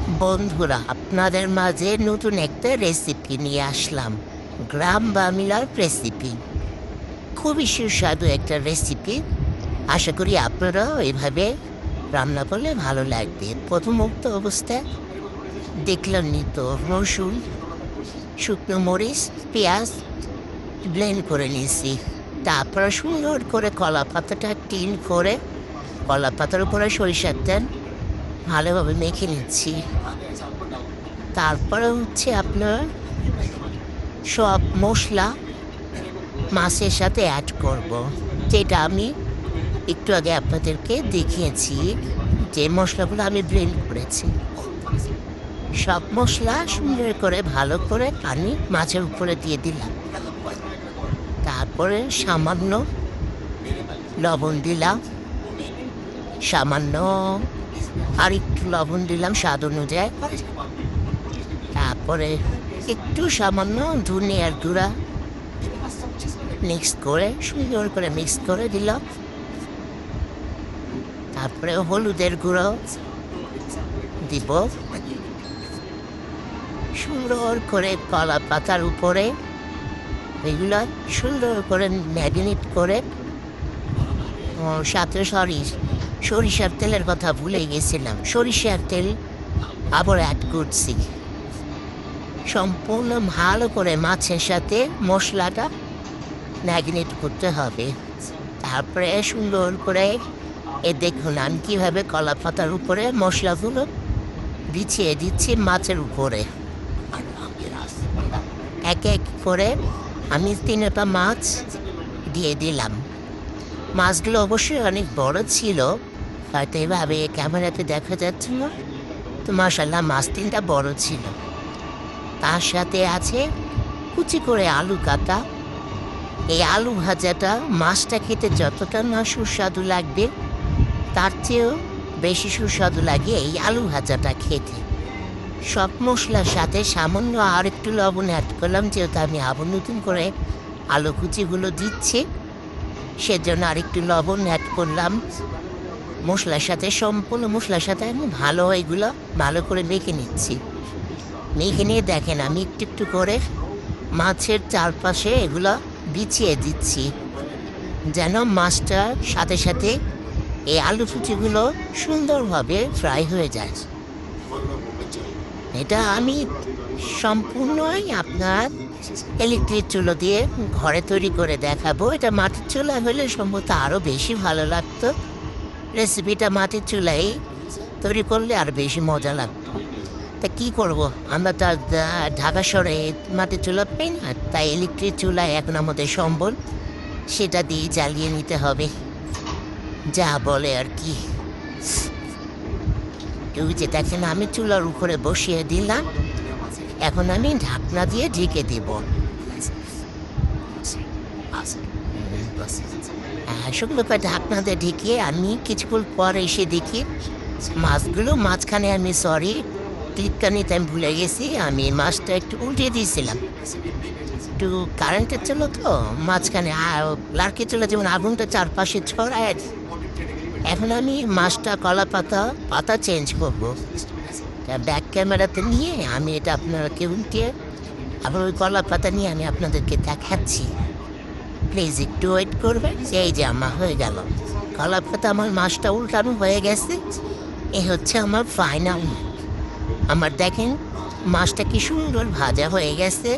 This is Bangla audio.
বন্ধুরা, আপনাদের মাঝে নতুন একটা রেসিপি নিয়ে আসলাম। গ্রাম বাংলার রেসিপি, খুবই সুস্বাদু একটা রেসিপি। আশা করি আপনারাও এভাবে রান্না করলে ভালো লাগবে। প্রথমত অবস্থায় দেখলেনই তো, রসুন, শুকনো মরিচ, পেঁয়াজ ব্লেন্ড করে নিয়েছি। তারপর সুন্দর করে কলা পাতাটা টিন করে কলা পাতার উপরে সরিষার তেল ভালোভাবে মেখে নিচ্ছি। তারপরে হচ্ছে আপনার সব মশলা মাছের সাথে অ্যাড করব, যেটা আমি একটু আগে আপনাদেরকে দেখিয়েছি, যে মশলাগুলো আমি ব্লেন্ড করেছি। সব মশলা সুন্দর করে ভালো করে পানি মাছের উপরে দিয়ে দিলাম। তারপরে সামান্য লবণ দিলাম, সামান্য আর একটু লবণ দিলাম স্বাদ অনুযায়ী। তারপরে একটু সামান্য ধনিয়ার গুঁড়া সুন্দর করে মিক্স করে দিলাম। তারপরে হলুদের গুঁড়ো দিব। সুন্দর করে কলা পাতার উপরে এগুলো সুন্দর করে ম্যারিনেট করে, সাথে সরিষার তেলের কথা ভুলে গেছিলাম, সরিষার তেল আবার অ্যাড করছি। সম্পূর্ণ ভালো করে মাছের সাথে মশলাটা ম্যারিনেট করতে হবে। তারপরে সুন্দর করে দেখুন আমি কীভাবে কলা পাতার উপরে মশলাগুলো বিছিয়ে দিচ্ছি মাছের উপরে। এক এক করে আমি 3টা মাছ দিয়ে দিলাম। মাছগুলো অবশ্যই অনেক বড় ছিল, হয়তো এভাবে ক্যামেরাতে দেখা যাচ্ছে না, তো মাশাআল্লাহ মাছ 3টা বড় ছিল। তার সাথে আছে কুচি করে আলু কাটা। এই আলু ভাজাটা মাছটা খেতে যতটা না সুস্বাদু লাগবে, তার চেয়েও বেশি সুস্বাদু লাগে এই আলু ভাজাটা খেতে। সব মশলার সাথে সামান্য আর একটু লবণ অ্যাড করলাম, যেহেতু আমি আবার নতুন করে আলু কুচিগুলো দিচ্ছি, সেজন্য আরেকটু লবণ অ্যাড করলাম মশলার সাথে। সম্পূর্ণ মশলার সাথে আমি এগুলো ভালো করে মেখে নিচ্ছি। মেখে নিয়ে দেখেন আমি একটু একটু করে মাছের চারপাশে এগুলো বিছিয়ে দিচ্ছি, যেন মাছটার সাথে সাথে এই আলু কুচিগুলো সুন্দরভাবে ফ্রাই হয়ে যায়। এটা আমি সম্পূর্ণই আপনার ইলেকট্রিক চুলো দিয়ে ঘরে তৈরি করে দেখাবো। এটা মাটির চুলা হলে সম্ভবত আরও বেশি ভালো লাগতো। রেসিপিটা মাটির চুলাই তৈরি করলে আর বেশি মজা লাগতো। তা কী করব, আমরা তো ঢাকা শহরে মাটির চুলা পাই না, তাই ইলেকট্রিক চুলায় এখন আমাদের সম্বল, সেটা দিয়ে জ্বালিয়ে নিতে হবে, যা বলে আর কি। ওই যে দেখেন আমি চুলার উপরে বসিয়ে দিলাম, এখন আমি ঢাকনা দিয়ে ঢেকে দেব। শুকনো করে ঢাকনা দিয়ে ঢেকে আমি কিছুক্ষণ পর এসে দেখি মাছগুলো মাঝখানে, আমি ক্লিপটা নিতে আমি ভুলে গেছি, আমি মাছটা একটু উল্টে দিয়েছিলাম। একটু কারেন্টের ছিল তো মাঝখানে, লার্কি ছিল যেমন আগুনটা চারপাশে ছড়ায়। এখন আমি মাছটা কলা পাতা চেঞ্জ করবো। ব্যাক ক্যামেরাতে নিয়ে আমি এটা আপনাকে উল্টে আবার ওই কলা পাতা নিয়ে আমি আপনাদেরকে দেখাচ্ছি। প্লিজ একটু ওয়েট করবেন। এই যে আমার হয়ে গেল কলা পাতা, আমার মাছটা উল্টানো হয়ে গেছে। এ হচ্ছে আমার ফাইনাল। আমার দেখেন মাছটা কি সুন্দর ভাজা হয়ে গেছে।